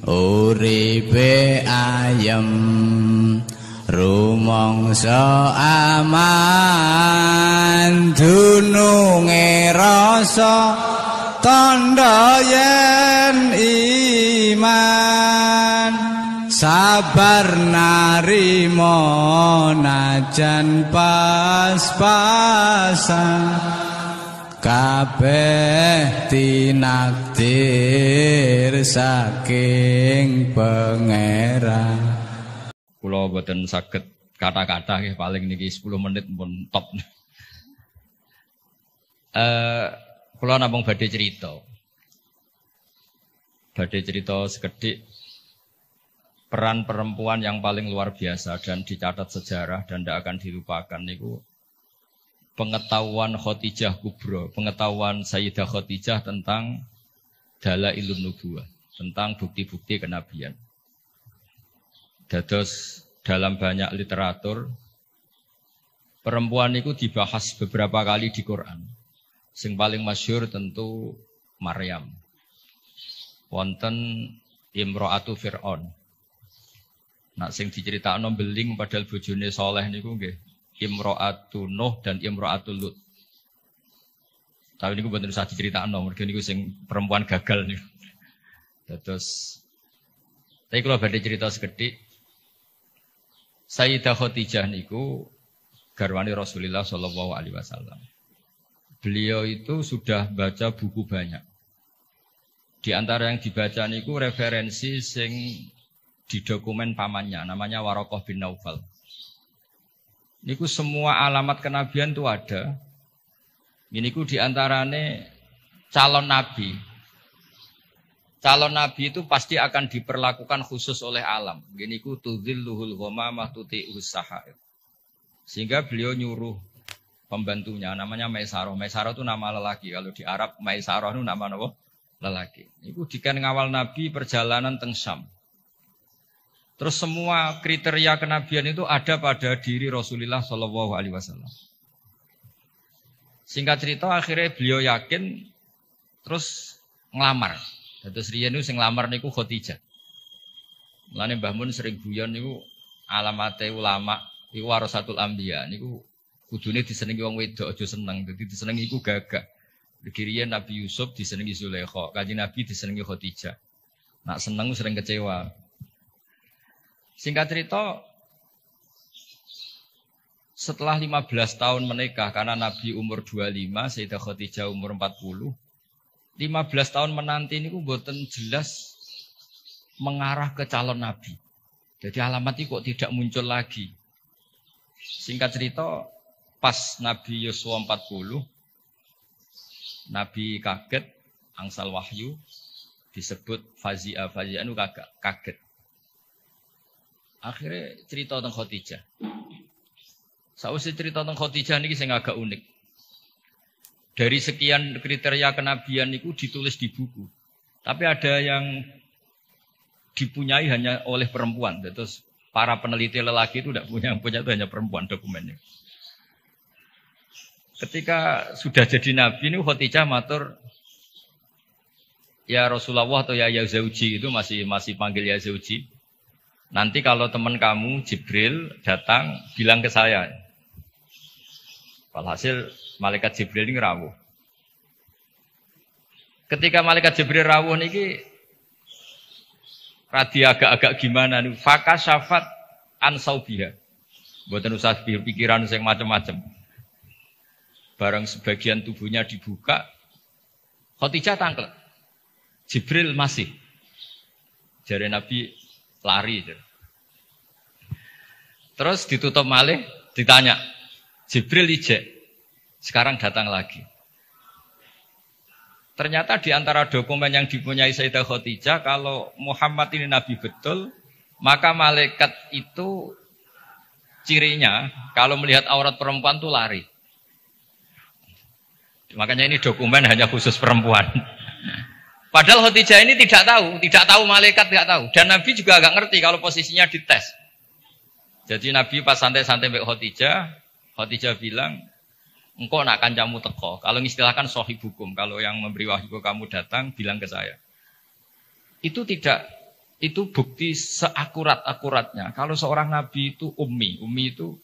uripe ayem rumangsa aman dununge rasa tandha yen iman sabar narima najan pas-pasan kabeh tinakdir saking pangeran. Kula boten saged kata-kata nggih paling niki 10 menit pun top. Kula namung badhe cerita. Badhe cerita sekedhik peran perempuan yang paling luar biasa dan dicatat sejarah dan tidak akan dilupakan niku pengetahuan Khadijah Kubra, pengetahuan Sayyidah Khadijah tentang Dalailun Nubuwah, tentang bukti-bukti kenabian. Dados dalam banyak literatur perempuan itu dibahas beberapa kali di Quran. Sing paling masyhur tentu Maryam. Wonten Imro'atu Fir'aun. Nak sing diceritakno beling padahal bojone saleh niku nggih Imro'atu Nuh dan Imro'atu Lut. Tapi niku mboten usah diceritakno, mergo niku sing perempuan gagal niku. Dados tapi kalau badhe cerita sekedhik Sayyidah Khadijah niku garwani Rasulullah sallallahu alaihi wasallam. Beliau itu sudah baca buku banyak. Di antara yang dibaca niku referensi sing di dokumen pamannya namanya Waraqah bin Naufal. Niku semua alamat kenabian itu ada. Niku di antarane calon nabi. Calon nabi itu pasti akan diperlakukan khusus oleh alam. Gini ku tudzilluhul ghamamah tuti'us sahair. Sehingga beliau nyuruh pembantunya namanya Maisarah. Maisarah itu nama lelaki. Kalau di Arab Maisarah itu nama apa? Lelaki. Itu dikan ngawal nabi perjalanan teng Syam. Terus semua kriteria kenabian itu ada pada diri Rasulullah sallallahu alaihi wasallam. Singkat cerita akhirnya beliau yakin terus ngelamar. Terus riyen niku sing nglamar niku Khadijah. Mulane Mbah Mun sering guyon niku alamate ulama iku warasatul anbiya niku kudune disenengi wong wedok aja seneng. Dadi disenengi iku gagah. Riyen Nabi Yusuf disenengi Zulaikha, Kanjeng Nabi disenengi Khadijah. Nak seneng sering kecewa. Singkat cerita setelah 15 tahun menikah karena Nabi umur 25, Sayyidah Khadijah umur 40. 15 tahun menanti ini mboten jelas mengarah ke calon nabi. Jadi alamat itu kok tidak muncul lagi. Singkat cerita, pas Nabi Yusuf 40, Nabi kaget, angsal wahyu, disebut Fazia itu kaget. Akhirnya cerita tentang Khadijah. Sausé cerita tentang Khadijah ini sing agak unik. Dari sekian kriteria kenabian itu ditulis di buku. Tapi ada yang dipunyai hanya oleh perempuan. Terus para peneliti lelaki itu tidak punya itu hanya perempuan dokumennya. Ketika sudah jadi nabi ini Khadijah matur, ya Rasulullah atau ya Zauji itu masih panggil ya Zauji. Nanti kalau teman kamu Jibril datang bilang ke saya. Walhasil malaikat Jibril ini rawuh. Ketika malaikat Jibril rawuh niki radi agak-agak gimana nih? Faka syafat ansaubiha. Mboten usah pikiran sing macam-macam. Barang sebagian tubuhnya dibuka, Khadijah tangkel. Jibril masih. Jare Nabi lari. Terus ditutup malih, ditanya. Jibril ijek, sekarang datang lagi. Ternyata di antara dokumen yang dipunyai Sayyidah Khadijah, kalau Muhammad ini Nabi betul, maka malaikat itu cirinya, kalau melihat aurat perempuan itu lari. Makanya ini dokumen hanya khusus perempuan. Padahal Khadijah ini tidak tahu malaikat tidak tahu. Dan Nabi juga agak ngerti kalau posisinya dites. Jadi Nabi pas santai-santai mbek Khadijah bilang, engkau nak kancamu teko. Kalau istilahkan sohib hukum, kalau yang memberi wahyu ke kamu datang, bilang ke saya. Itu tidak itu bukti seakurat-akuratnya. Kalau seorang nabi itu ummi itu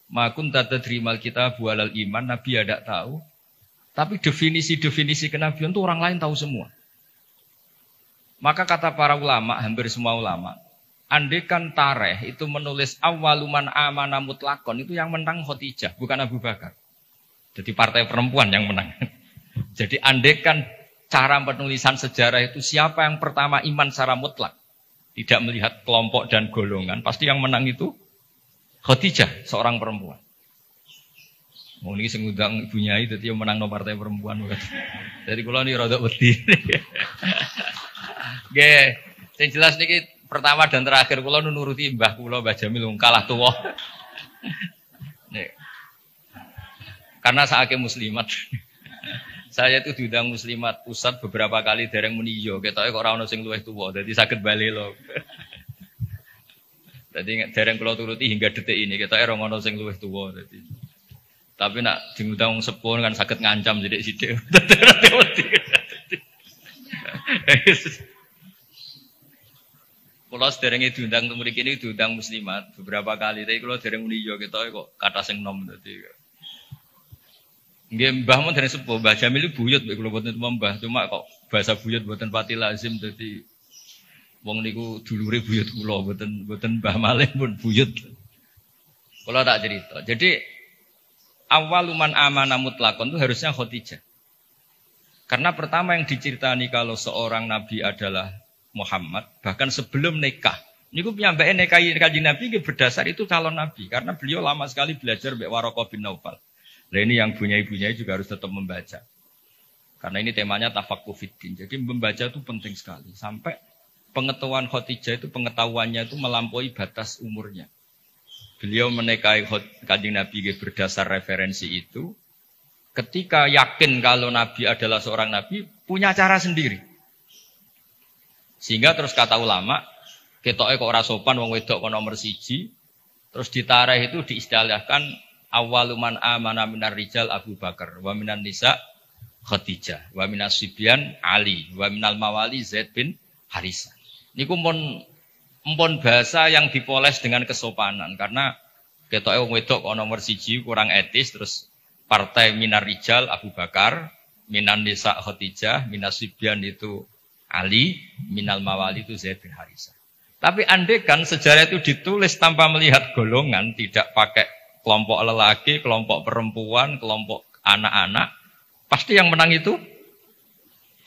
makun tadrimal kita bualal iman, nabi ya tidak tahu. Tapi definisi-definisi kenabian itu orang lain tahu semua. Maka kata para ulama, hampir semua ulama, andekan Tareh itu menulis awaluman amana mutlakon, itu yang menang Khadijah, bukan Abu Bakar. Jadi partai perempuan yang menang. Jadi andekan cara penulisan sejarah itu siapa yang pertama iman secara mutlak, tidak melihat kelompok dan golongan, pasti yang menang itu Khadijah, seorang perempuan. Mau ini sengudang ibunya itu dia menang no partai perempuan. Jadi kalau ini rada wedi. Oke, yang jelas niki pertama dan terakhir kula nuruti mbah kula Mbah Jamil kalah tuwa. Nih. Karena saake muslimat. Saya itu diundang muslimat pusat beberapa kali dereng muni yo, ketoke kok ora ono sing luwih tuwa, dadi saged bali lho. Dadi dereng kula turuti hingga detik ini ketoke ora ono sing luwih tuwa dadi. Tapi nak diundang sepuh kan saged ngancam sithik-sithik. Kalau sederenge diundang mriki ini diundang muslimat beberapa kali, tapi kalau dereng muni yo ketoke kok kata sing nom dadi. Nggih mbah mun dereng sepuh, Mbah Jamil buyut mek kula boten mbah, cuma kok bahasa buyut boten pati lazim dadi wong niku dulure buyut kula boten Mbah Malih pun buyut. Kula tak cerita. Jadi awaluman amana mutlakon itu harusnya Khadijah. Karena pertama yang diceritani kalau seorang nabi adalah Muhammad, bahkan sebelum nikah. Niku piyambake nikahi Kanjeng Nabi nggih berdasar itu calon nabi karena beliau lama sekali belajar mbek Waraqah bin Naufal. Nah ini yang bunyai-bunyai juga harus tetap membaca. Karena ini temanya tafaqquh fiddin. Jadi membaca itu penting sekali. Sampai pengetahuan Khadijah itu pengetahuannya itu melampaui batas umurnya. Beliau menikahi Kanjeng Nabi berdasar referensi itu. Ketika yakin kalau Nabi adalah seorang Nabi, punya cara sendiri. Sehingga terus kata ulama, ketoke kok ora sopan wong wedok kok nomor 1. Terus ditareh itu diistilahkan awaluman amana minar rijal Abu Bakar, wa minan nisa Khadijah, wa minas sibyan Ali, wa minal mawali Zaid bin Harisah. Niku empon bahasa yang dipoles dengan kesopanan karena ketoke wong wedok kok nomor 1 kurang etis, terus partai minar rijal Abu Bakar, minan nisa Khadijah, minas sibyan itu Ali, minal mawali itu Zaid bin Harisah. Tapi andekan sejarah itu ditulis tanpa melihat golongan, tidak pakai kelompok lelaki, kelompok perempuan, kelompok anak-anak, pasti yang menang itu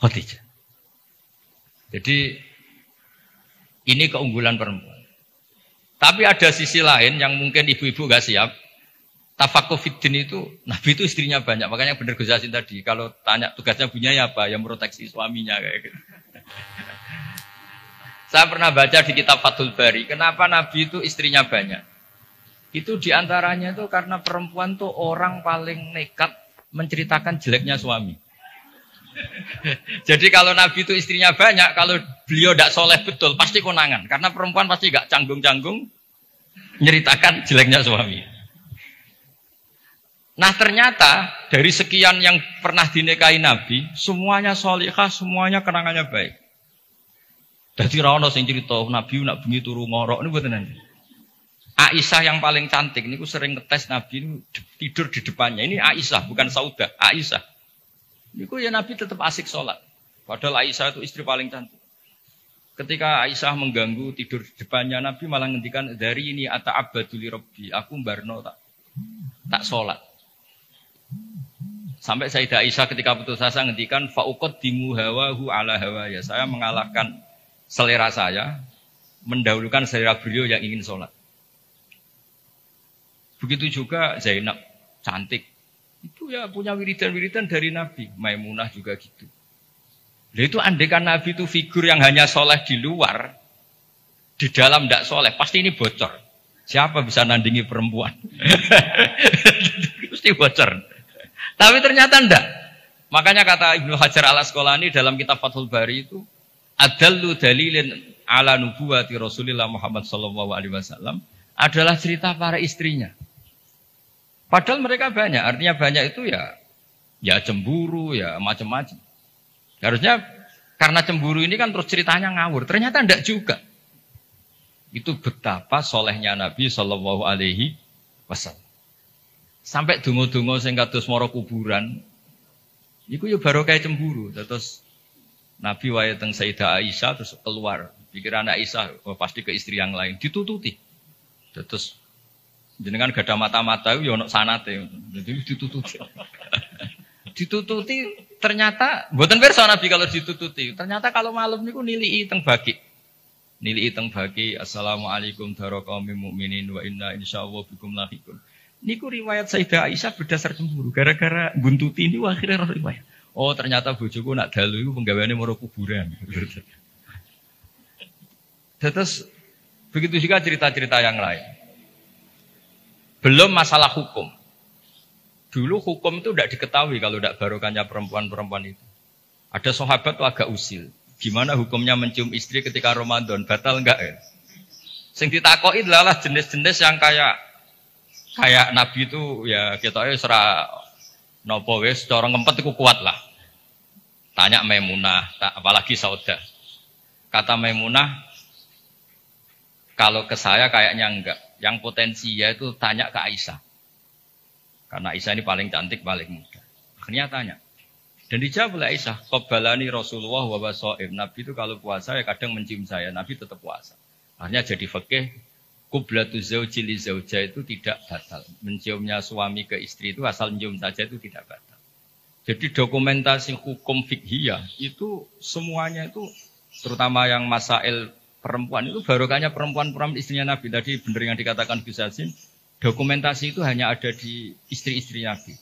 Khadijah. Jadi ini keunggulan perempuan. Tapi ada sisi lain yang mungkin ibu-ibu gak siap. Tafaqquh fiddin itu, Nabi itu istrinya banyak. Makanya benar Gus Yasin tadi, kalau tanya tugasnya punya ya apa? Yang proteksi suaminya kayak gitu. Saya pernah baca di kitab Fathul Bari, kenapa Nabi itu istrinya banyak? Itu diantaranya itu karena perempuan tuh orang paling nekat menceritakan jeleknya suami. Jadi kalau Nabi itu istrinya banyak, kalau beliau tidak soleh betul, pasti konangan. Karena perempuan pasti gak canggung-canggung menceritakan jeleknya suami. Nah ternyata dari sekian yang pernah dinikahi Nabi, semuanya solihah, semuanya kenangannya baik. Jadi rawono sing cerita Nabi nak bengi turu ngorok niku mboten nanti. Aisyah yang paling cantik niku sering ngetes Nabi ini tidur di depannya. Ini Aisyah bukan Saudah, Aisyah. Niku ya Nabi tetap asik sholat. Padahal Aisyah itu istri paling cantik. Ketika Aisyah mengganggu tidur di depannya Nabi malah ngendikan dari ini ata'abbadu li rabbi, aku mbarno tak sholat. Sampai Sayyidah Aisyah ketika putus asa ngendikan fa'uqaddimu hawahu ala hawaya. Saya mengalahkan selera saya, mendahulukan selera beliau yang ingin sholat. Begitu juga Zainab, cantik. Itu ya punya wiridan-wiridan dari Nabi. Maimunah juga gitu. Nah itu andekan Nabi itu figur yang hanya soleh di luar, di dalam tidak soleh, pasti ini bocor. Siapa bisa nandingi perempuan? Pasti bocor. Tapi ternyata enggak. Makanya kata Ibnu Hajar al-Asqalani dalam kitab Fathul Bari itu, adallu dalilin ala nubuwati Rasulillah Muhammad sallallahu alaihi wasallam adalah cerita para istrinya. Padahal mereka banyak, artinya banyak itu ya cemburu, ya macam-macam. Harusnya karena cemburu ini kan terus ceritanya ngawur. Ternyata enggak juga. Itu betapa solehnya Nabi Shallallahu Alaihi Wasallam. Sampai dungo-dungo sing kados mara kuburan, iku ya barokah cemburu. Terus Nabi wae teng Sayyidah Aisyah terus keluar. Pikiran Aisyah, oh, pasti ke istri yang lain ditututi. Terus jenengan gak ada mata-mata ya ono sanate. Jadi ditututi. Ditututi ternyata mboten pirsa Nabi kalau ditututi. Ternyata kalau malam niku nilii teng bagi. Nilii teng bagi assalamualaikum daraqaumil mukminin wa inna insyaallah bikum lahiqun. Niku riwayat Sayyidah Aisyah berdasar cemburu. Gara-gara buntuti ini akhirnya riwayat. Oh ternyata bojoku nak dalu iku penggaweane mara kuburan. Terus begitu juga cerita-cerita yang lain. Belum masalah hukum. Dulu hukum itu tidak diketahui kalau tidak barokahnya perempuan-perempuan itu. Ada sahabat tuh agak usil. Gimana hukumnya mencium istri ketika Ramadan? Batal enggak ya? Sing ditakoki adalah jenis-jenis yang kayak Nabi itu ya ketoknya serah nopo wis cara ngempet iku kuat lah. Tanya Maimunah, apalagi Saudah. Kata Maimunah, kalau ke saya kayaknya enggak. Yang potensi ya itu tanya ke Aisyah. Karena Aisyah ini paling cantik, paling muda. Akhirnya tanya. Dan dijawab oleh Aisyah, qabbalani Rasulullah wa basaim. Nabi itu kalau puasa ya kadang mencium saya, Nabi tetap puasa. Akhirnya jadi fikih Qublatu zauji li zauja itu tidak batal. Menciumnya suami ke istri itu asal mencium saja itu tidak batal. Jadi dokumentasi hukum fikhiyah itu semuanya itu terutama yang masail perempuan itu barokahnya perempuan-perempuan istrinya Nabi. Tadi benar yang dikatakan Gus Hasim, dokumentasi itu hanya ada di istri-istri Nabi.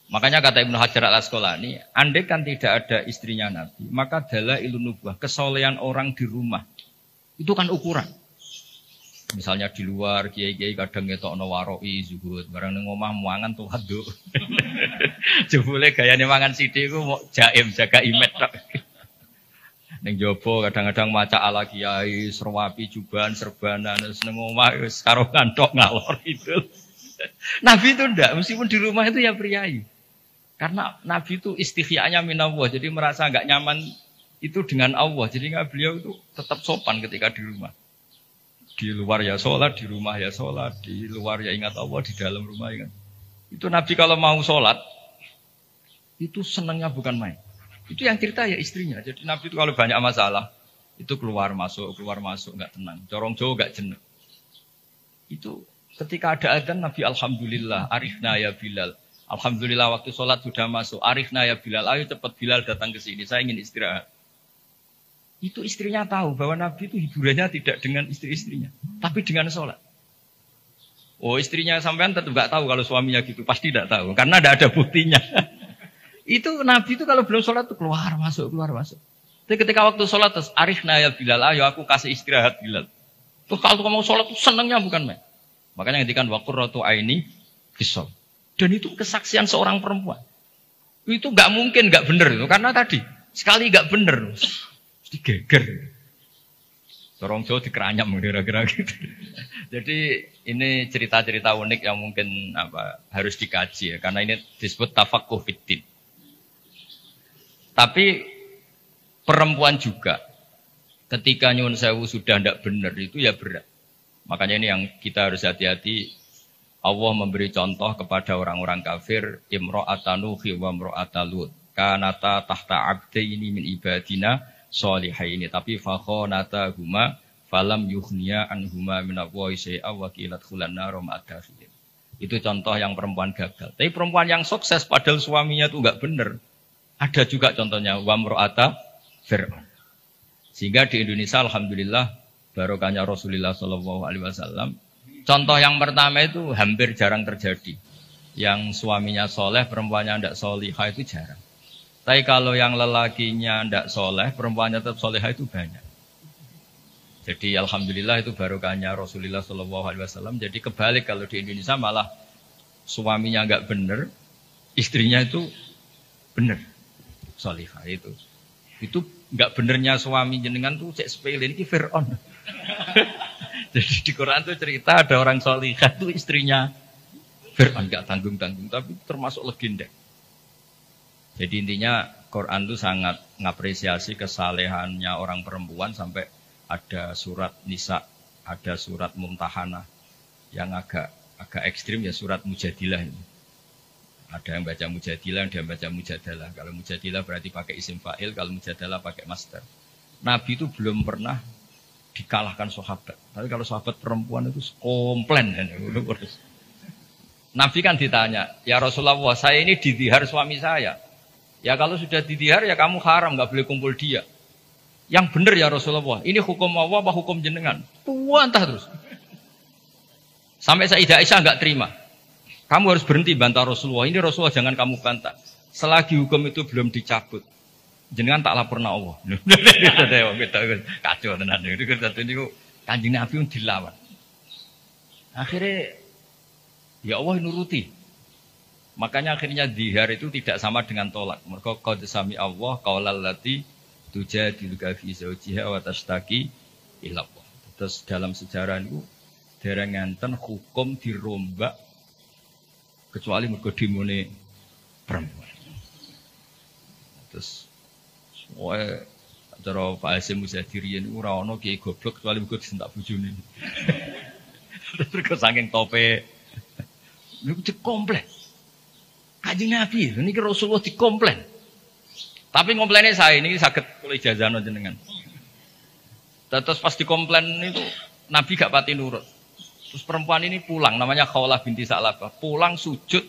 Makanya kata Ibnu Hajar al-Asqalani, andai kan tidak ada istrinya Nabi, maka dalailun nubuwah, kesolehan orang di rumah itu kan ukuran. Misalnya di luar kiai-kiai kadang ngetokno waroi zuhud, barang ning omah muangan tuh haduk. Jebule gayane mangan sithik iku mau jaim jaga imet tok. Ning jaba kadang-kadang maca ala kiai, serwapi juban, serbanan terus ning omah wis karo kantok ngalor itu. Nabi itu ndak, meskipun di rumah itu ya priayi. Karena Nabi itu istighya'nya minallah, jadi merasa enggak nyaman itu dengan Allah. Jadi beliau itu tetap sopan ketika di rumah. Di luar ya sholat, di rumah ya sholat, di luar ya ingat Allah, di dalam rumah ingat. Itu Nabi kalau mau sholat, itu senangnya bukan main. Itu yang cerita ya istrinya. Jadi Nabi itu kalau banyak masalah, itu keluar masuk, nggak tenang. Corong jauh nggak jenuh. Itu ketika ada adzan Nabi alhamdulillah, arifna ya Bilal. Alhamdulillah waktu sholat sudah masuk, arifna ya Bilal. Ayo cepat Bilal datang ke sini, saya ingin istirahat. Itu istrinya tahu bahwa Nabi itu hiburannya tidak dengan istri-istrinya, tapi dengan sholat. Oh istrinya sampean tetap nggak tahu kalau suaminya gitu, pasti tidak tahu, karena tidak ada buktinya. Itu Nabi itu kalau belum sholat tuh keluar masuk. Tapi ketika waktu sholat terus arifna ya Bilal, ayo aku kasih istirahat Bilal. Tuh kalau kamu sholat tuh senangnya bukan main. Makanya ngedikan waqurratu aini fisol. Dan itu kesaksian seorang perempuan. Itu nggak mungkin nggak benar itu, karena tadi sekali nggak benar. Digeger. Corong Jawa dikeranyam kira-kira gitu. Jadi ini cerita-cerita unik yang mungkin harus dikaji ya, karena ini disebut tafaqquh fiddin. Tapi perempuan juga ketika nyuwun sewu sudah tidak benar itu ya berat. Makanya ini yang kita harus hati-hati. Allah memberi contoh kepada orang-orang kafir, imra'atan Nuhi wa imra'atan Lut. Kanata tahta abdaini min ibadina sholihaini, tapi fakhonata huma falam yughniya anhuma minallahi syai'a wa qilat khulan nar ma'adakhilin. Itu contoh yang perempuan gagal. Tapi perempuan yang sukses padahal suaminya itu enggak benar. Ada juga contohnya wa imra'ata Fir'aun. Sehingga di Indonesia alhamdulillah barokahnya Rasulullah sallallahu alaihi wasallam. Contoh yang pertama itu hampir jarang terjadi. Yang suaminya soleh, perempuannya tidak solihah itu jarang. Tapi kalau yang lelakinya tidak soleh, perempuannya tetap solehah itu banyak. Jadi alhamdulillah itu barokahnya Rasulullah SAW. Jadi kebalik kalau di Indonesia malah suaminya nggak benar, istrinya itu benar, solehah itu. Itu nggak benernya suami jenengan tuh cek sepele ini Fir'aun. Jadi di Quran tuh cerita ada orang solehah itu istrinya Fir'aun, nggak tanggung-tanggung, tapi termasuk legenda. Jadi intinya Quran itu sangat ngapresiasi kesalehannya orang perempuan sampai ada surat Nisa, ada surat Mumtahanah. Yang agak ekstrim ya surat Mujadilah ini. Ada yang baca Mujadilah, ada yang baca Mujadalah. Kalau Mujadilah berarti pakai isim fa'il, kalau Mujadalah pakai masdar. Nabi itu belum pernah dikalahkan sahabat. Tapi kalau sahabat perempuan itu komplain. Nabi kan ditanya, ya Rasulullah, saya ini didihar suami saya. Ya kalau sudah didihar ya kamu haram, nggak boleh kumpul dia. Yang benar ya Rasulullah, ini hukum Allah apa hukum jenengan? Puantah terus. Sampai Sayyidah Aisyah nggak terima. Kamu harus berhenti bantah Rasulullah. Ini Rasulullah jangan kamu bantah. Selagi hukum itu belum dicabut, jenengan tak laporna Allah. Kacau tenan. Itu Kanjeng Nabi pun dilawan. Akhirnya ya Allah nuruti. Makanya akhirnya dihar itu tidak sama dengan tolak. Mereka qad sami Allah qaulal lati tujadiluka fi zawjiha wa tashtaki ila Allah. Terus dalam sejarah itu dereng ngenten hukum dirombak kecuali mergo demone perempuan. Terus wae cara Pak Hasim Muzadirian ora ana kiai goblok kecuali mergo disentak bojone. Terus saking tope niku dikomplain. Kanjeng Nabi niki Rasulullah dikomplain. Tapi komplainnya saya ini saged kula ijazahno jenengan. Terus pas dikomplain itu Nabi gak pati nurut. Terus perempuan ini pulang, namanya Khawlah binti Sa'labah. Pulang sujud,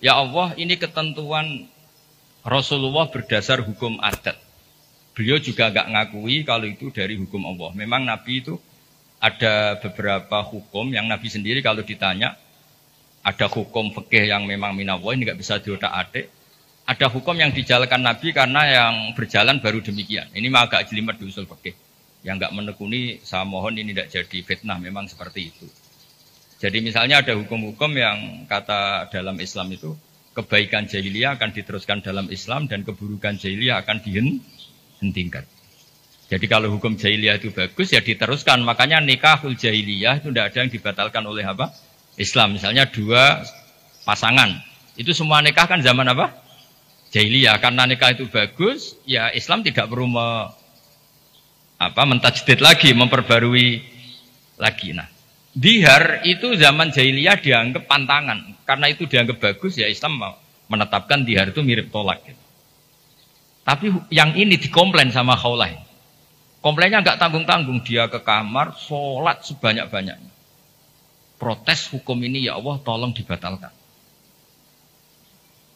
ya Allah ini ketentuan Rasulullah berdasar hukum adat. Beliau juga gak ngakui kalau itu dari hukum Allah. Memang Nabi itu ada beberapa hukum yang Nabi sendiri kalau ditanya, ada hukum fikih yang memang minallah, ini gak bisa diotak-atik. Ada hukum yang dijalankan Nabi karena yang berjalan baru demikian. Ini mah agak jelimet di usul fikih. Yang gak menekuni, saya mohon ini tidak jadi fitnah, memang seperti itu. Jadi misalnya ada hukum-hukum yang kata dalam Islam itu kebaikan jahiliyah akan diteruskan dalam Islam dan keburukan jahiliyah akan dihentikan. Jadi kalau hukum jahiliyah itu bagus ya diteruskan. Makanya nikahul jahiliyah itu tidak ada yang dibatalkan oleh apa? Islam. Misalnya dua pasangan. Itu semua nikah kan zaman apa? Jahiliyah. Karena nikah itu bagus, ya Islam tidak perlu mentajdid lagi, memperbarui lagi. Nah, dihar itu zaman jahiliyah dianggap pantangan. Karena itu dianggap bagus, ya Islam menetapkan dihar itu mirip tolak. Gitu. Tapi yang ini dikomplain sama Khawlah. Komplainnya nggak tanggung-tanggung. Dia ke kamar, sholat sebanyak-banyaknya. Protes hukum ini, ya Allah tolong dibatalkan.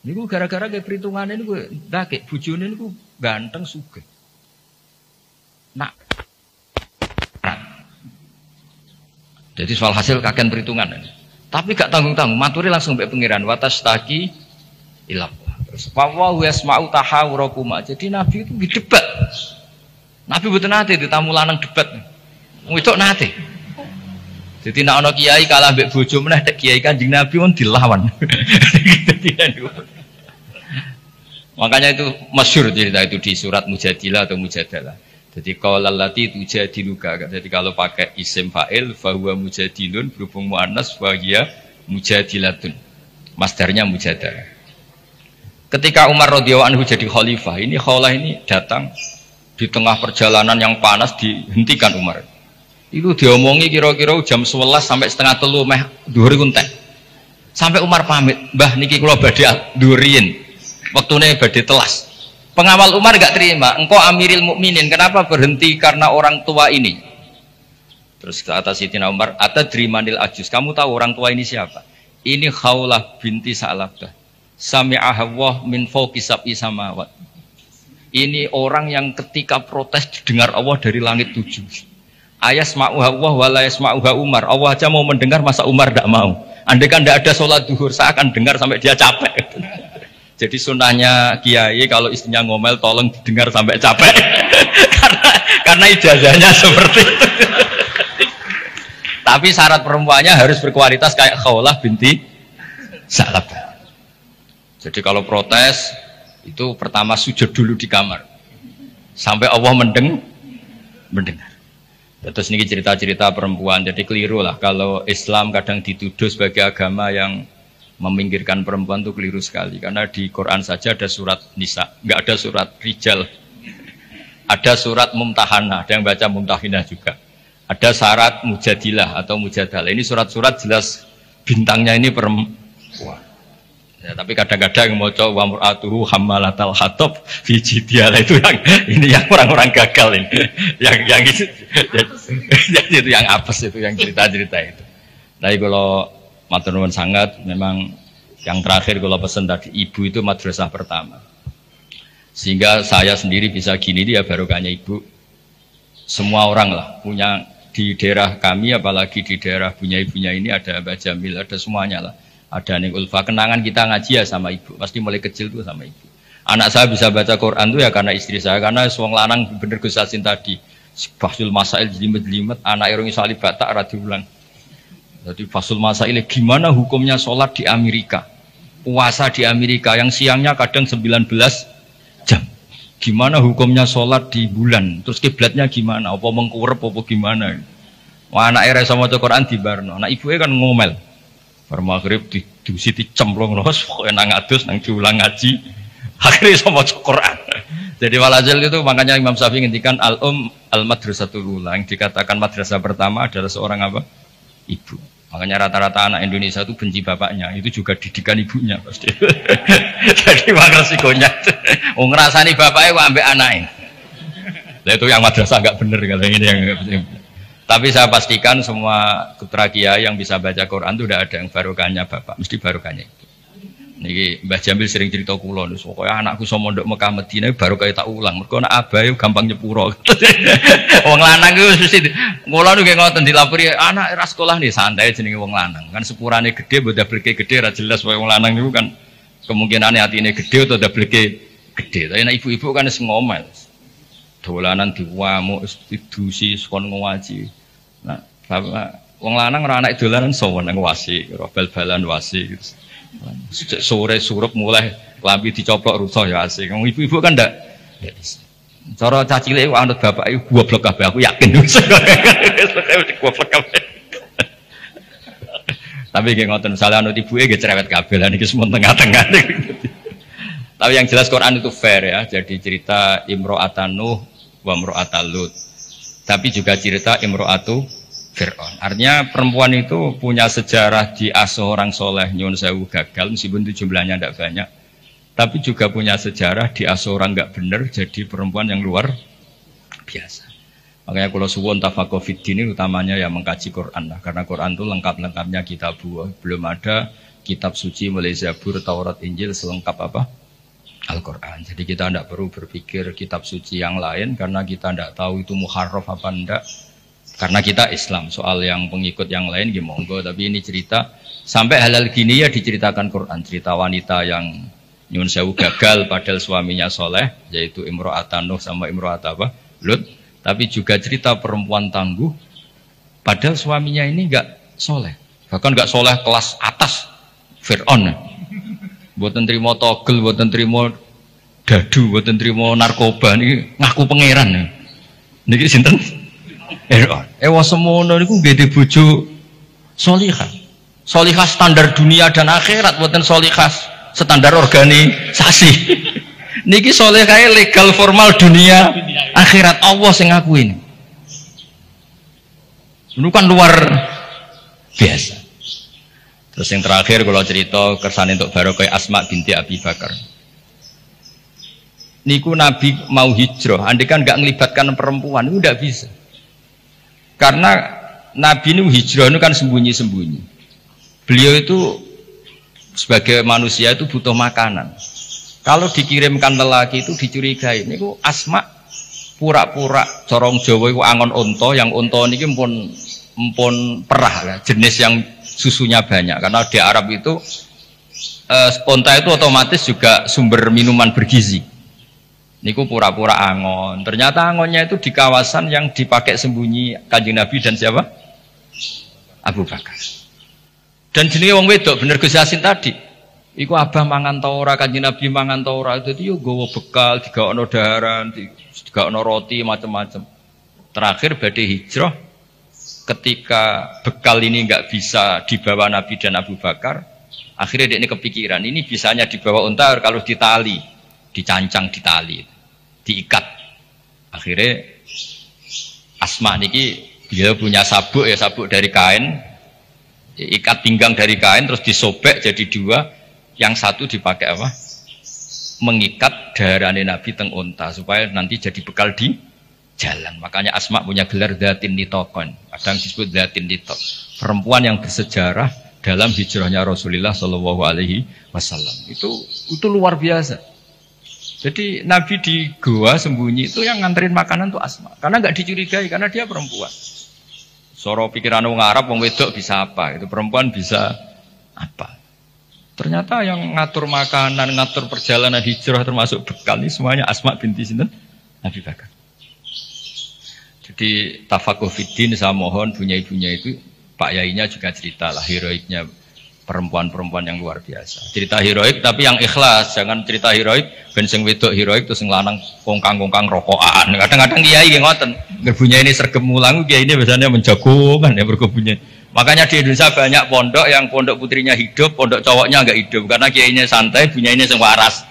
Ini gue gara-gara kayak perhitungan ini gue dakik. Bujone ini gue ganteng sugih. Nah, jadi soal hasil kakean perhitungan ini. Tapi gak tanggung-tanggung, maturi langsung mbek pengiran watastaki ilah. Terus wa yasma'u tahawurakuma. Jadi Nabi itu debat. Nabi mboten nate ditamu lanang debat. Wedok nate. Jadi nek ana kiai kalah mbek bojo meneh tek kiai Kanjeng Nabi pun dilawan. Makanya itu masyhur cerita itu di surat Mujadilah atau Mujadalah. Jadi qaulal lati tujadiluka. Jadi kalau pakai isim fa'il fahuwa mujadilun berhubung muannas fa hiya mujadilatun. Masdarnya mujadalah. Ketika Umar radhiyallahu anhu jadi khalifah, ini Khawlah ini datang di tengah perjalanan yang panas dihentikan Umar. Itu diomongi kira-kira jam 11 sampai setengah 3 meh dhuwur iku entek. Sampai Umar pamit, "Mbah niki kula badhe nduriyin. Wektune badhe telas." Pengawal Umar gak terima, engkau Amiril Mukminin, kenapa berhenti karena orang tua ini? Terus ke atas Sayyidina Umar, atadrimanil ajus, kamu tahu orang tua ini siapa? Ini Khawlah binti Sa'labah. Sami'ahawah min fawqi sab'i samawat. Ini orang yang ketika protes didengar Allah dari langit 7. Ayasma'uha Allah wa la yasma'uha Umar. Allah aja mau mendengar, masa Umar tidak mau? Andai kan tidak ada sholat duhur, saya akan dengar sampai dia capek. Jadi sunnahnya kiai kalau istrinya ngomel tolong didengar sampai capek. karena ijazahnya seperti itu. Tapi syarat perempuannya harus berkualitas kayak Khawlah binti Sa'labah. Jadi kalau protes itu pertama sujud dulu di kamar sampai Allah mendengar. Terus ini cerita-cerita perempuan. Jadi keliru lah kalau Islam kadang dituduh sebagai agama yang meminggirkan perempuan itu keliru sekali. Karena di Quran saja ada surat Nisa, nggak ada surat Rijal. Ada surat Mumtahanah, ada yang baca Mumtahinah juga. Ada syarat Mujadilah atau Mujadalah. Ini surat-surat jelas bintangnya ini perempuan. Ya, tapi kadang-kadang yang mau coba wamratuhu hammalatal hatab fi jidialah itu yang ini yang orang-orang gagal ini. yang itu itu yang apes itu yang cerita-cerita itu. Tapi kalau matur nuwun sangat memang yang terakhir kalau pesan tadi ibu itu madrasah pertama. Sehingga saya sendiri bisa gini dia barokahnya ibu. Semua orang lah punya di daerah kami apalagi di daerah punya-ibunya ini ada Mbak Jamil, ada semuanya lah. Ada Ning Ulfa, kenangan kita ngaji ya sama ibu, pasti mulai kecil tuh sama ibu. Anak saya bisa baca Quran tuh ya karena istri saya, karena suang lanang bener Gus Hasin tadi, Fasul Masail jelimet-jelimet, anak irungi salib batak radi ulang. Jadi Fasul Masail gimana hukumnya sholat di Amerika, puasa di Amerika yang siangnya kadang 19 jam. Gimana hukumnya sholat di bulan, terus kiblatnya gimana, apa mengkurep, apa gimana. Wah anak era sama Quran di Barno, nah ibunya kan ngomel. Bar maghrib didusi dicemplung los, pokoknya nang adus, nang diulang ngaji, akhirnya sama Quran. Jadi walhasil itu makanya Imam Syafi'i ngendikan al-madrasatul ula, yang dikatakan madrasah pertama adalah seorang apa? Ibu. Makanya rata-rata anak Indonesia itu benci bapaknya, itu juga didikan ibunya pasti. Jadi makanya resikonya, ngerasani bapaknya kok ambek anaknya. Nah itu yang madrasah agak bener kalau ini yang enggak bener. Tapi saya pastikan semua putra kiai yang bisa baca Quran itu udah ada yang barokahnya bapak, mesti barokahnya itu. Niki Mbah Jamil sering cerita kula, pokoknya anakku iso mondok Mekah Madinah barokah tak ulang. Mergo anak abahe gampang nyepuro. Wong lanang ku mesti kula niku ngoten dilapori anak ra sekolah nih santai jenenge wong lanang. Kan sepurane gede mbok dableke gede ra jelas wong lanang niku kan kemungkinane atine gede utawa dableke gede. Tapi nek ibu-ibu kan wis ngomel. Dolanan diwamuk didusi kon ngaji. Nah, bapak wong lanang ora anak dolanan sowan nang wasi, bal-balan wasi gitu. Sejak sore surup mulai klambi dicoplok rusuh ya asik. Wong ibu-ibu kan ndak. Cara cah cilik anut bapak iku goblok kabeh aku yakin. Goblok kabeh. Tapi nggih ngoten salah anut ibuke nggih cerewet kabeh lan iki semua tengah-tengah. Tapi yang jelas Quran itu fair ya. Jadi cerita Imro'atan Nuh wa Imro'atan Lut. Tapi juga cerita Imro'atu Fir'aun. Artinya perempuan itu punya sejarah diasuh orang soleh nyun sewu gagal meskipun itu jumlahnya tidak banyak. Tapi juga punya sejarah diasuh orang nggak benar jadi perempuan yang luar biasa. Makanya kalau suwun tafaqquh fid din utamanya ya mengkaji Quran lah. Karena Quran itu lengkap-lengkapnya kitab buah. Belum ada kitab suci mulai Zabur, Taurat, Injil selengkap apa? Al-Quran. Jadi kita tidak perlu berpikir kitab suci yang lain karena kita tidak tahu itu muharraf apa enggak. Karena kita Islam, soal yang pengikut yang lain ya monggo. Tapi ini cerita sampai halal gini ya diceritakan Quran. Cerita wanita yang nyun sewu gagal padahal suaminya soleh, yaitu Imro'atan Nuh sama Imro'at apa? Lut. Tapi juga cerita perempuan tangguh padahal suaminya ini enggak soleh. Bahkan enggak soleh kelas atas Fir'aun. Buatan terima togel, buatan terima dadu, buatan terima narkoba ini ngaku pangeran. Niki sinten? Semono niku nggih bojo solihah. Solihah standar dunia dan akhirat, buatan solihah standar organisasi. Niki solihah legal formal dunia akhirat Allah sing ngakuin. Ini kan luar biasa. Terus yang terakhir kalau cerita kersane untuk barokah Asma binti Abi Bakar. Niku Nabi mau hijrah, andai kan nggak ngelibatkan perempuan itu nggak bisa. Karena Nabi ini hijrah itu kan sembunyi-sembunyi. Beliau itu sebagai manusia itu butuh makanan. Kalau dikirimkan lelaki itu dicurigai. Niku Asma pura-pura corong Jawa itu angon onto, yang onto ini empon perah ya, jenis yang susunya banyak karena di Arab itu onta itu otomatis juga sumber minuman bergizi. Niku pura-pura angon. Ternyata angonnya itu di kawasan yang dipakai sembunyi Kanjeng Nabi dan siapa? Abu Bakar. Dan jenenge wong wedok bener Gus Yasin tadi. Iku abah mangan ta ora, Kanjeng Nabi mangan ta ora. Dadi yo nggawa bekal, digaono daharan, digaono roti macam-macam. Terakhir badhe hijrah. Ketika bekal ini nggak bisa dibawa Nabi dan Abu Bakar, akhirnya dia ini kepikiran, ini bisanya dibawa unta kalau ditali, dicancang ditali, diikat. Akhirnya Asma niki beliau punya sabuk ya, sabuk dari kain, ikat pinggang dari kain terus disobek jadi dua, yang satu dipakai apa? Mengikat darahnya Nabi teng unta supaya nanti jadi bekal di jalan. Makanya Asma punya gelar Dzatin Nitaqan, kadang disebut Dzatin Nitaq, perempuan yang bersejarah dalam hijrahnya Rasulullah Shallallahu Alaihi Wasallam. Itu luar biasa. Jadi Nabi di goa sembunyi itu yang nganterin makanan tuh Asma, karena nggak dicurigai karena dia perempuan. Soro pikiran wong Arab, wong wedok bisa apa? Itu perempuan bisa apa? Ternyata yang ngatur makanan, ngatur perjalanan hijrah termasuk bekal ini semuanya Asma binti sinten? Abi Bakar. Jadi tafakuh fiddin, saya mohon punya ibunya itu, Pak Yainya juga cerita lah heroiknya perempuan-perempuan yang luar biasa. Cerita heroik tapi yang ikhlas, jangan cerita heroik ben sing wedok heroik terus sing lanang kongkang-kongkang rokokan. Kadang-kadang kiai nggih ngoten. Ngerbunya ini sergem mulang, kiai ini biasanya menjagokan ya berkebunnya. Makanya di Indonesia banyak pondok yang pondok putrinya hidup, pondok cowoknya enggak hidup karena kiainya santai, bunyinya sing waras.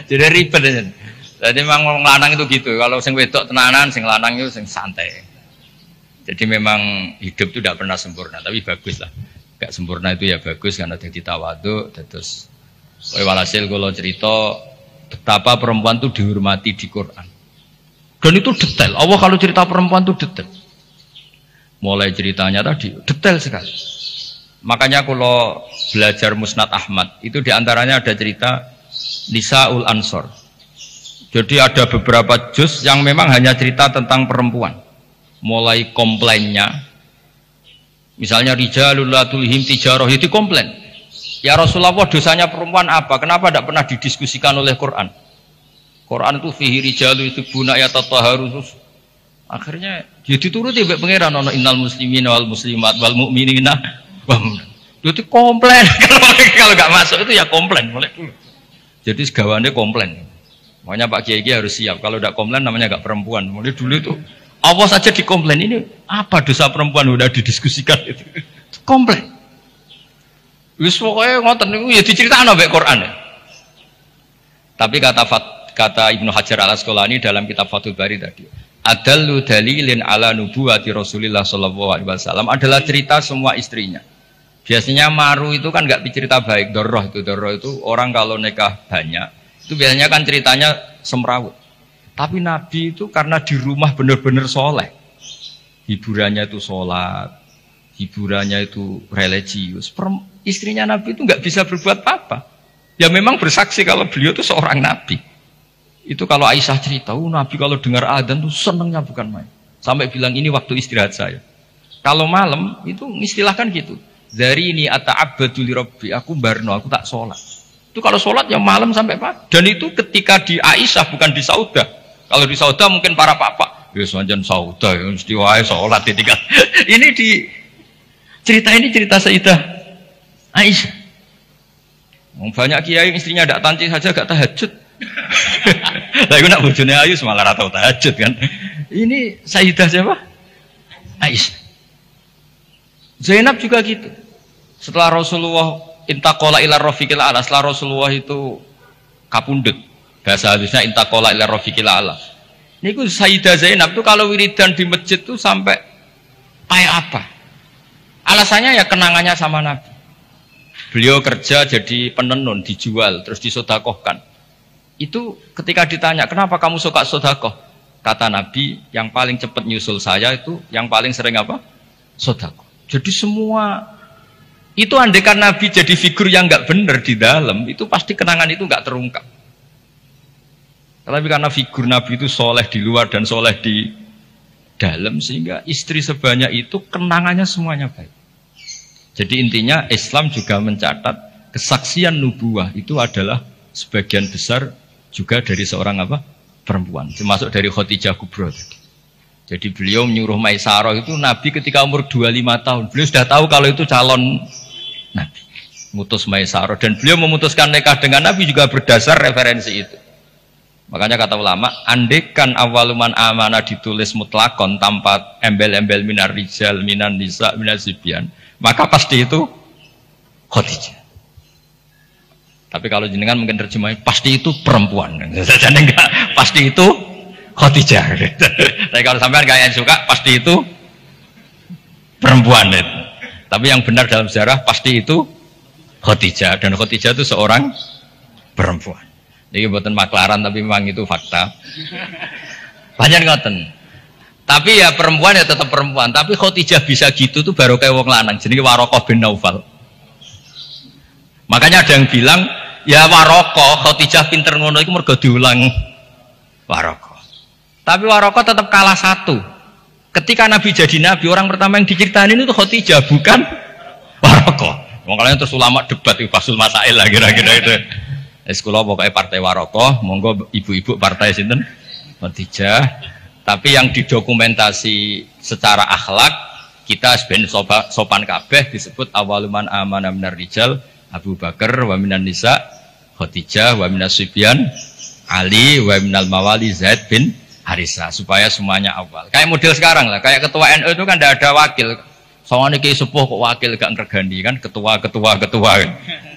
Jadi ribet ya. Jadi memang lanang itu gitu. Kalau sing wedok tenanan, sing lanang itu sing santai. Jadi memang hidup itu tidak pernah sempurna, tapi bagus lah. Gak sempurna itu ya bagus karena jadi tawadhu. Terus, walhasil kalau cerita betapa perempuan itu dihormati di Quran. Dan itu detail. Allah kalau cerita perempuan itu detail. Mulai ceritanya tadi detail sekali. Makanya kalau belajar Musnad Ahmad itu diantaranya ada cerita Nisaul Ansor. Jadi ada beberapa juz yang memang hanya cerita tentang perempuan. Mulai komplainnya, misalnya rijalul la tulhim tijarah, itu komplain. Ya Rasulullah, dosanya perempuan apa? Kenapa tidak pernah didiskusikan oleh Quran? Quran itu fihi rijalu itu guna ya tatahharus. Akhirnya jadi dituruti mbek pangeran ana innal muslimina wal muslimat wal mu'minina. Itu komplain. Kalau nggak masuk itu ya komplain mulai dulu. Jadi segawannya komplain. Makanya Pak Kiai harus siap. Kalau tidak komplain namanya nggak perempuan. Mulai dulu itu Allah saja dikomplain, ini apa dosa perempuan udah didiskusikan itu. Komplain. Wis pokoke ngoten niku ya dicritakno mbek Quran. Tapi kata Ibnu Hajar Al-Asqalani dalam kitab Fathul Bari tadi, adallu dalilin ala nubuwati Rasulillah sallallahu alaihi wasallam adalah cerita semua istrinya. Biasanya maru itu kan enggak cerita baik, doroh itu orang kalau nikah banyak, itu biasanya kan ceritanya semrawut. Tapi Nabi itu karena di rumah benar-benar soleh, hiburannya itu sholat, hiburannya itu religius. Istrinya Nabi itu nggak bisa berbuat apa-apa. Ya memang bersaksi kalau beliau itu seorang Nabi. Itu kalau Aisyah cerita, Nabi kalau dengar adzan tuh senengnya bukan main. Sampai bilang ini waktu istirahat saya. Kalau malam itu istilahkan gitu. Dari ini ata'abbadu li rabbi, aku barno, aku tak sholat. Itu kalau sholat ya malam sampai pagi. Dan itu ketika di Aisyah bukan di Saudah. Kalau di Saudah mungkin para papa, ya semanjan Saudah, ya mesti wae sholat ditinggal. Ini di cerita Sayyidah Aisyah. Banyak kiai istrinya tidak tanci saja gak tahajud. Lah iku nak bojone ayu malah ora tau tahajud kan. Ini Sayyidah siapa? Aisyah. Zainab juga gitu. Setelah Rasulullah intaqala ila rafiqil a'la, setelah Rasulullah itu kapundhut. Bahasa halusnya intaqala ila rafiqil a'la. Niku Sayyidah Zainab tuh kalau wiridan di masjid tuh sampai kayak apa? Alasannya ya kenangannya sama Nabi. Beliau kerja jadi penenun, dijual, terus disodakohkan. Itu ketika ditanya, kenapa kamu suka sodakoh? Kata Nabi, yang paling cepat nyusul saya itu, yang paling sering apa? Sodakoh. Jadi semua, itu andaikan Nabi jadi figur yang nggak benar di dalam, itu pasti kenangan itu nggak terungkap. Tapi karena figur Nabi itu soleh di luar dan soleh di dalam, sehingga istri sebanyak itu kenangannya semuanya baik. Jadi intinya Islam juga mencatat kesaksian nubuah itu adalah sebagian besar juga dari seorang apa? Perempuan, termasuk dari Khadijah Kubra. Jadi beliau menyuruh Maisarah itu Nabi ketika umur 25 tahun. Beliau sudah tahu kalau itu calon Nabi. Mutus Maisarah, dan beliau memutuskan nikah dengan Nabi juga berdasar referensi itu. Makanya kata ulama, andekan awaluman amanah ditulis mutlakon tanpa embel-embel minar rijal, minan nisa, minar sibyan, maka pasti itu Khadijah. Tapi kalau jenengan mungkin terjemahnya pasti itu perempuan. Jadi enggak pasti itu Khadijah. Tapi kalau sampean kayak yang suka pasti itu perempuan. Tapi yang benar dalam sejarah pasti itu Khadijah, dan Khadijah itu seorang perempuan. Ini buatan maklaran tapi memang itu fakta. Banyak ngoten. Tapi ya perempuan ya tetap perempuan. Tapi Khadijah bisa gitu tuh baru kayak wong lanang. Jadi Warokoh bin Naufal. Makanya ada yang bilang ya Warokoh Khadijah pinter ngono itu mergo diulang Warokoh. Tapi Warokoh tetap kalah satu. Ketika Nabi jadi Nabi, orang pertama yang diceritain itu Khadijah, bukan Warokoh. Makanya terus ulama debat itu Fasul Masail lah kira-kira itu. Sekolah pokoknya partai Warokoh, monggo ibu-ibu partai sinten Khadijah. Tapi yang didokumentasi secara akhlak kita sebenarnya sopan kabeh disebut awaluman amana minar rijal Abu Bakar wa minan nisa Khadijah wa minas sibyan Ali wa minal mawali Zaid bin Harisa, supaya semuanya awal. Kayak model sekarang lah, kayak ketua NU itu kan tidak ada wakil. Soalnya kayak sepuh kok wakil gak ngergani kan, ketua.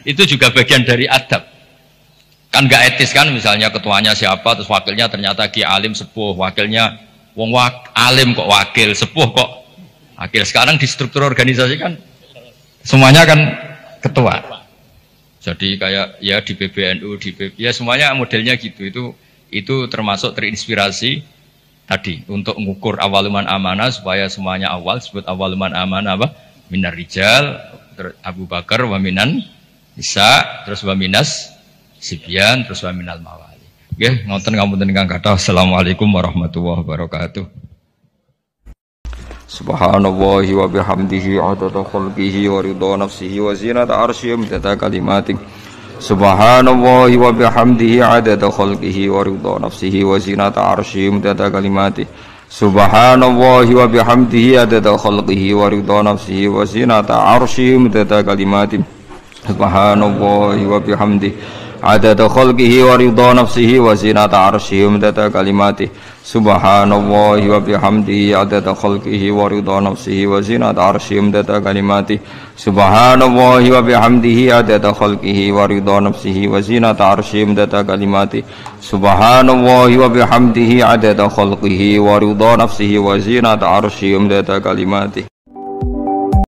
Itu juga bagian dari adab. Kan gak etis kan, misalnya ketuanya siapa, terus wakilnya ternyata Ki Alim sepuh, wakilnya wong alim kok wakil, sepuh kok wakil. Sekarang di struktur organisasi kan semuanya kan ketua. Jadi kayak ya di PBNU, di PB, ya semuanya modelnya gitu. Itu termasuk terinspirasi tadi untuk mengukur awaluman amanah supaya semuanya awal, disebut awaluman amanah apa? Minar rijal, Abu Bakar wa minan nisa, terus wa minas sibyan, terus wa minal mawali. Nggih, ngoten ngapunten ingkang kathah. Assalamualaikum warahmatullahi wabarakatuh. Subhanallahi wa bihamdihi adada khalqihi wa ridha nafsihi wa zinata arsyihi wa midada kalimatihi. Subhanallahi wa bihamdihi adada khalqihi wa ridha nafsihi wa zinata arsyihi wa midada kalimatihi. Subhanallahi wa bihamdihi adada khalqihi wa ridha nafsihi wa zinata arsyihi wa midada kalimatihi. Subhanallahi wa bihamdihi adada khalqihi wa ridha nafsihi wa zinata arsyihi wa midada kalimatihi. Subhanallahi wa bihamdihi adada khalqihi wa ridha nafsihi wa zinata arsyihi wa midada kalimatihi. Subhanallahi wa bihamdihi adada khalqihi wa ridha nafsihi wa zinata arsyihi wa midada kalimatihi. Subhanallahi wa bihamdihi adada khalqihi wa ridha nafsihi wa zinata arsyihi wa midada kalimatihi.